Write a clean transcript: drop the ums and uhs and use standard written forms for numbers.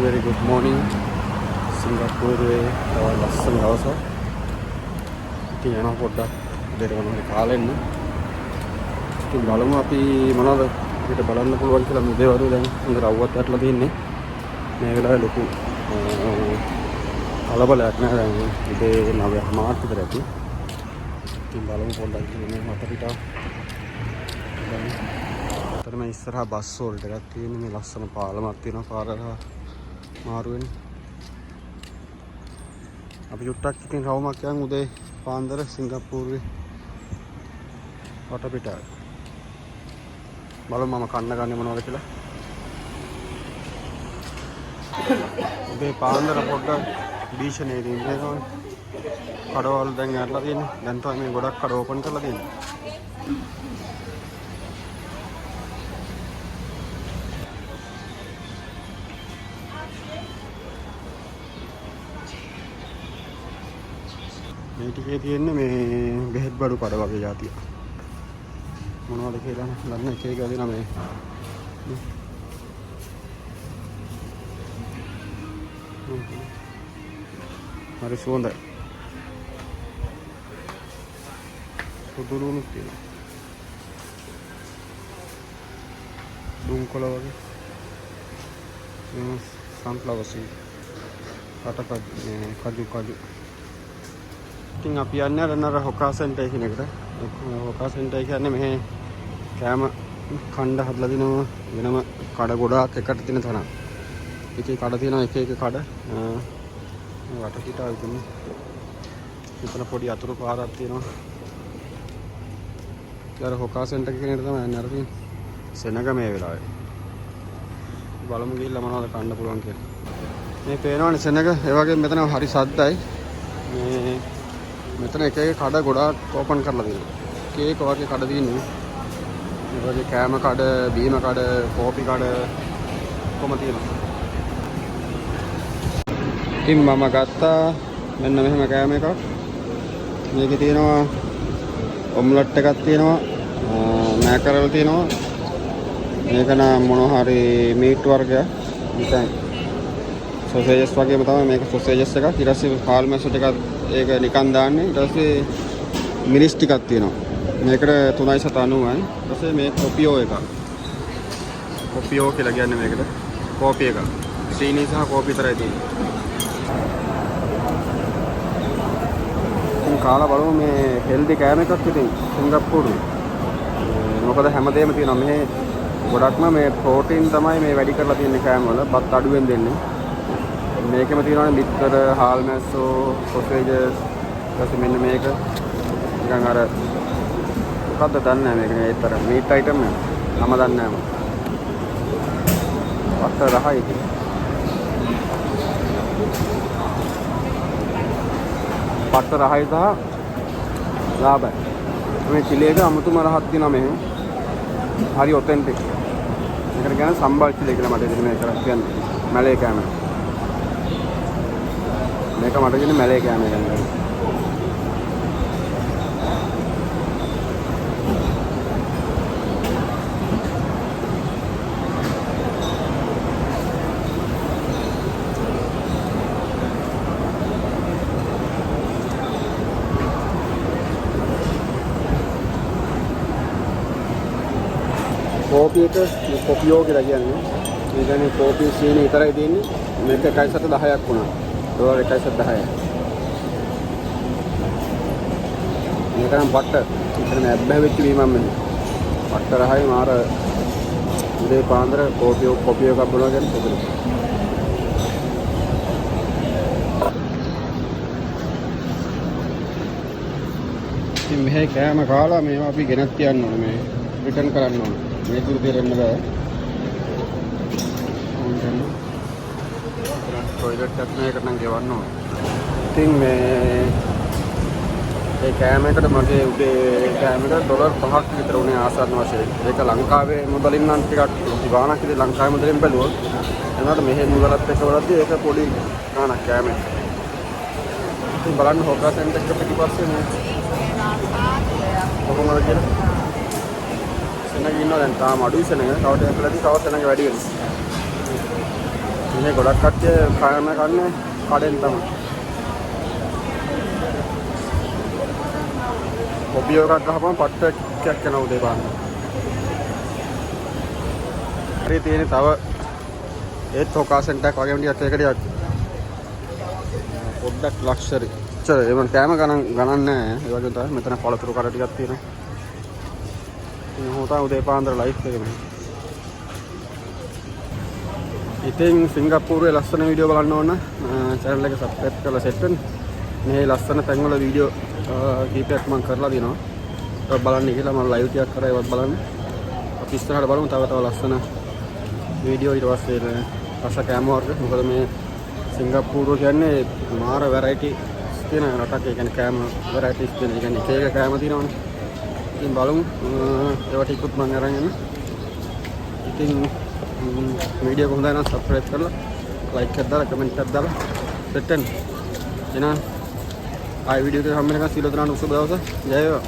very good morning. සිංගප්පූරුවේ තව ලස්සන දවසක්. ඉතින් යනවා පොඩ්ඩක් දෙයට මොනවද කාලෙන්න. ඉතින් බලමු අපි මොනවද අපිට බලන්න පුළුවන් කියලා මේ දේවල් දැන් හොඳ රවුවත් ඇట్లా තින්නේ. මේ වෙලාවේ ලොකු කලබලයක් නෑ දැන් ඉතේ 9 මාර්ච් විතර ඇති. ඉතින් බලමු පොඩ්ඩක් මේ මත පිටා. දැන් මේ ඉස්සරහා බස් හෝල්ට් එකක් තියෙන්නේ මේ ලස්සන පාලමක් තියෙනවා පාරවල් මාරු වෙන. අපි යුට්ටක් ඉතින් රවුමක් යන් උදේ පාන්දර සිංගප්පූරුවේ වටපිටාව. බලමු මම කන්න ගන්නේ මොනවද කියලා. උදේ පාන්දර පොඩ්ඩක් භීෂණයේදී ඉඳනවා. කඩවල් දැන් ඇරලා තියෙන්නේ. දැන් තමයි මේ ගොඩක් කඩ ඕපන් කරලා තියෙන්නේ. මේ ටිකේ තියෙන්නේ මේ බෙහෙත් බඩු කඩ වගේ જાතිය. මොනවද කියලා දන්න එක එක දෙනා මේ. හරි සුවඳයි. සුදුලුණු තියෙනවා. දුම්කොළ වගේ. මේ sunflower seed. කජු. ඉතින් අපි යන්නේ අර හොකා සෙන්ටර් කියන එකට. හොකා සෙන්ටර් කියන්නේ මෙහි කෑම කණ්ඩ හදලා දිනවා වෙනම කඩ ගොඩාක් එකට තියෙන තැන. එකේ කඩ තියෙනවා එක කඩ. වටපිටාව ඉතින් මෙතන පොඩි අතුරු පාරක් තියෙනවා. ඊට හොකා සෙන්ටර් කියන එකට තමයි යන්නේ අර තියෙන සෙනග මේ වෙලාවේ. බලමු ගිහිල්ලා මොනවද කන්න පුළුවන් කියලා. මේ පේනවනේ සෙනග ඒ වගේ මෙතන හරි සද්දයි. මේ මෙතන එක කඩ ගොඩාක් ඕපන් කරලා තියෙනවා. කේක් වගේ කඩ තියෙනවා. ඒ වගේ කෑම කඩ, බීම කඩ, කෝපි කඩ කොහොම තියෙනවා. ඉතින් මම ගත්තා මෙන්න මෙහෙම කෑම එකක්. මේකේ තියෙනවා ඔම්ලට් එකක් තියෙනවා, මෑකරල් තියෙනවා. මේක නම් මොනවා හරි මීට් වර්ගයක්. නිකන් සොසේජස් වගේම තමයි මේක සොසේජස් එකක්. ඊට පස්සේ පාල් මැෂ් එකක් ඒක නිකන් දාන්නේ. ඊට පස්සේ මිරිස් ටිකක් තියෙනවා. මේකට 3.90යි. ඊට පස්සේ මේ කොපියෝ එකක්. කොපියෝ කියලා කියන්නේ මේකට. කෝපි එකක්. සීනි සහ කෝපි විතරයි තියෙන්නේ. ඉතින් කාලා බලමු මේ හෙල්දි කෑම එකක් ඉතින් සිංගප්පූරුවේ. මොකද හැමදේම තියෙනවා. මේ ගොඩක්ම මේ ප්‍රෝටීන් තමයි මේ වැඩි කරලා තියෙන්නේ කෑම වල. බත් අඩුවෙන් දෙන්නේ. මේකෙම තියෙනවානේ බිත්තර, හාල් මැස්සෝ, සොසේජස්. ඊට මෙන්න මේක නිකන් අර මොකද්ද දන්නේ නැහැ මේක නේ ඒතර මීට් අයිටම් නේ. නම දන්නේ නැහැ මම. අත රහයි. පත්ත රහයි සහ ලාභයි. මේ චිලේක අමුතුම රහක් තියෙනවා මේ. හරි ඔතෙන්ටික්. මේකට කියන්නේ සම්බල් චිලේ කියලා මට ඉතින් මේක කියන්නේ. මැලේ කෑම. මේක මට කියන්නේ මැලේ කෑම කියන්නේ. කෝපි එක කොපියෝ කියලා කියන්නේ. ඒ කියන්නේ කෝපි සීනි විතරයි දෙන්නේ. මේක 1.10ක් වුණා. ඩොලර් 1.10යි. මේක නම් බටර්. ඉතින් මේ අබ්බැහි වෙච්ච වීමක් මෙන්න. බටර් රහයි මාර උදේ පාන්දර කොපියෝ එකක් බොනවා කියන්නේ පොදුනේ. ඉතින් මෙහෙ කෑම කාලා මේවා අපි ගෙනත් තියන්න ඕනේ මේ රිටර්න් කරන්න ඕනේ. මේක උදේරන්න බෑ. ටොයිලට් එකක් මේකට නම් ගෙවන්න ඕනේ. ඉතින් මේ කෑම එකට මගේ උදේ කෑම එකට ඩොලර් 5ක් විතර උනේ ආසන්න වශයෙන්. ඒක ලංකාවේ මුදලින් නම් ටිකක් ලොකු ගාණක් ඉතින් ලංකාවේ මුදලින් බැලුවොත් එනවාට මෙහෙ මුදලත් එක්ක බලද්දී ඒක පොඩි ගාණක් කෑම එක. ඉතින් බලන්න හොකා සෙන්ටර් එක පිටිපස්සේ මේ කොහොමද කියලා. සෙනග ඉන්නවා දැන් තාම අඩුයි සෙනග. තව ටිකක් වෙලාදී තව සෙනග වැඩි වෙනවා. මේ ගොඩක් කට්ටිය කෑම කන්නේ කඩෙන් තමයි. කොපිය එකක් ගහපම පට්ටයක් යනවා උදේ පාන්දර. හරි තියෙන තව ඒත් හොකාසෙන්ට් එකක් වගේම ටිකක් ඒකට පොඩ්ඩක් ලක්ෂරි. චර එමන් කෑම ගණන් නැහැ. ඒ වගේ තමයි මෙතන පළතුරු කඩ ටිකක් තියෙනවා. ඉතින් හොතා උදේ පාන්දර ලයිෆ් එක මේ. ඉතින් සිංගප්පූරුවේ ලස්සන වීඩියෝ බලන්න ඕන channel එක subscribe කරලා set වෙන්න. මේ ලස්සන තැන්වල වීඩියෝ කීපයක් මම කරලා දිනවා. ඒක බලන්න කියලා මම live ටිකක් කරා ඒවත් බලන්න. අපි ඉස්සරහට බලමු තව ලස්සන වීඩියෝ ඊට පස්සේ රස කෑම වර්ග. මොකද මේ සිංගප්පූරුව කියන්නේ මාර වැරයිටි තියෙන රටක්. ඒ කියන්නේ කෑම වැරයිටිස් තියෙන. ඒ කියන්නේ එක එක කෑම තියෙනවනේ. ඉතින් බලමු ඒවා ටිකුත් මම අරන් යන්න. ඉතින් වීඩියෝ එක හොඳයි නම් subscribe කරලා like එකක් දාලා comment එකක් දාලා set වෙන්න. එහෙනම් ආයි වීඩියෝ එකේ හැම වෙනකන් සීල දරන උසු දවස ජය වේවා.